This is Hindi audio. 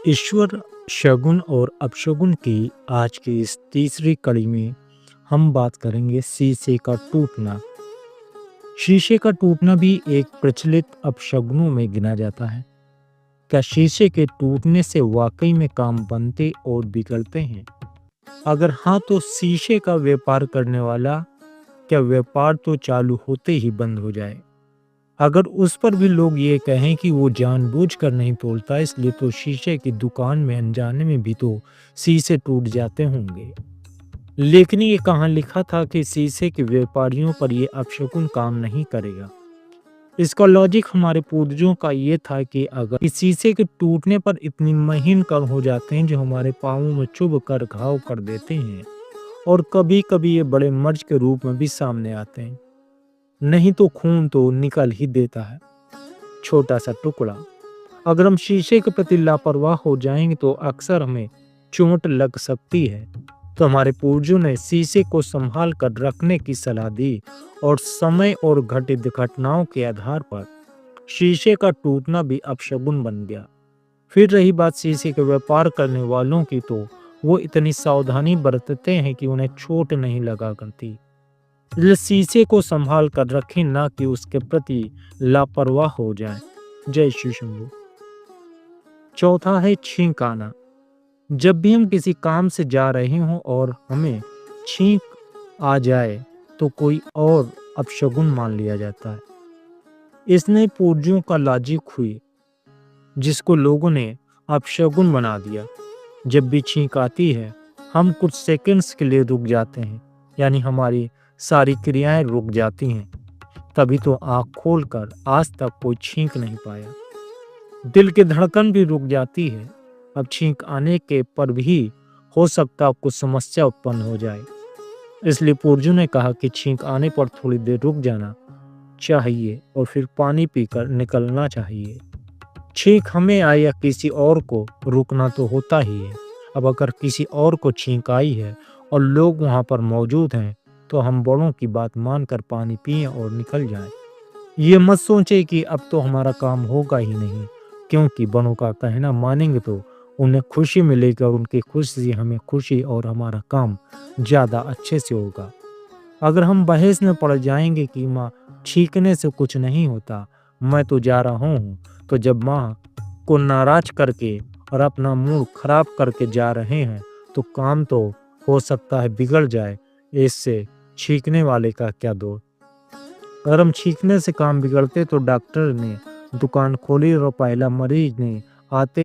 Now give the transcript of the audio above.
ईश्वर, शगुन और अपशगुन की आज की इस तीसरी कड़ी में हम बात करेंगे शीशे का टूटना। शीशे का टूटना भी एक प्रचलित अपशगुनों में गिना जाता है। क्या शीशे के टूटने से वाकई में काम बनते और बिगड़ते हैं? अगर हाँ, तो शीशे का व्यापार करने वाला क्या व्यापार तो चालू होते ही बंद हो जाए? अगर उस पर भी लोग ये कहें कि वो जानबूझकर नहीं तोड़ता इसलिए, तो शीशे की दुकान में अनजाने में भी तो शीशे टूट जाते होंगे। लेकिन ये कहाँ लिखा था कि शीशे के व्यापारियों पर ये अपशकुन काम नहीं करेगा? इसका लॉजिक हमारे पूर्वजों का ये था कि अगर इस शीशे के टूटने पर इतनी महीन कण हो जाते हैं जो हमारे पाँवों में चुभ कर घाव कर देते हैं, और कभी कभी ये बड़े मर्ज के रूप में भी सामने आते हैं, नहीं तो खून तो निकल ही देता है। छोटा सा टुकड़ा, अगर हम शीशे के प्रति लापरवाह हो जाएंगे तो अक्सर हमें चोट लग सकती है। तो हमारे पूर्वजों ने शीशे को संभाल कर रखने की सलाह दी, और समय और घटित घटनाओं के आधार पर शीशे का टूटना भी अपशगुन बन गया। फिर रही बात शीशे के व्यापार करने वालों की, तो वो इतनी सावधानी बरतते हैं कि उन्हें चोट नहीं लगा करती। इसलिए शीशे को संभाल कर रखें, ना कि उसके प्रति लापरवाह हो जाए। जय श्री शंभू। चौथा है छींक आना। जब भी हम किसी काम से जा रहे हों और हमें छींक आ जाए तो कोई और अपशगुन मान लिया जाता है। इसने पूर्वजों का लॉजिक हुई, जिसको लोगों ने अपशगुन बना दिया। जब भी छींक आती है, हम कुछ सेकंड्स के लिए रुक जाते हैं, यानी हमारी सारी क्रियाएं रुक जाती हैं। तभी तो आंख खोलकर आज तक कोई छींक नहीं पाया। दिल की धड़कन भी रुक जाती है। अब छींक आने के पर भी हो सकता कुछ समस्या उत्पन्न हो जाए। इसलिए पूर्वजों ने कहा कि छींक आने पर थोड़ी देर रुक जाना चाहिए और फिर पानी पीकर निकलना चाहिए। छींक हमें आए या किसी और को, रुकना तो होता ही है। अब अगर किसी और को छींक आई है और लोग वहां पर मौजूद हैं, तो हम बड़ों की बात मानकर पानी पिएं और निकल जाएं। ये मत सोचे कि अब तो हमारा काम होगा ही नहीं, क्योंकि बड़ों का कहना मानेंगे तो उन्हें खुशी मिलेगी, और उनकी खुशी से हमें खुशी और हमारा काम ज़्यादा अच्छे से होगा। अगर हम बहस में पड़ जाएंगे कि माँ, छींकने से कुछ नहीं होता, मैं तो जा रहा हूँ, तो जब माँ को नाराज करके और अपना मूड खराब करके जा रहे हैं, तो काम तो हो सकता है बिगड़ जाए। इससे छींकने वाले का क्या दोष? अगर हम छींकने से काम बिगड़ते तो डॉक्टर ने दुकान खोली और पहला मरीज ने आते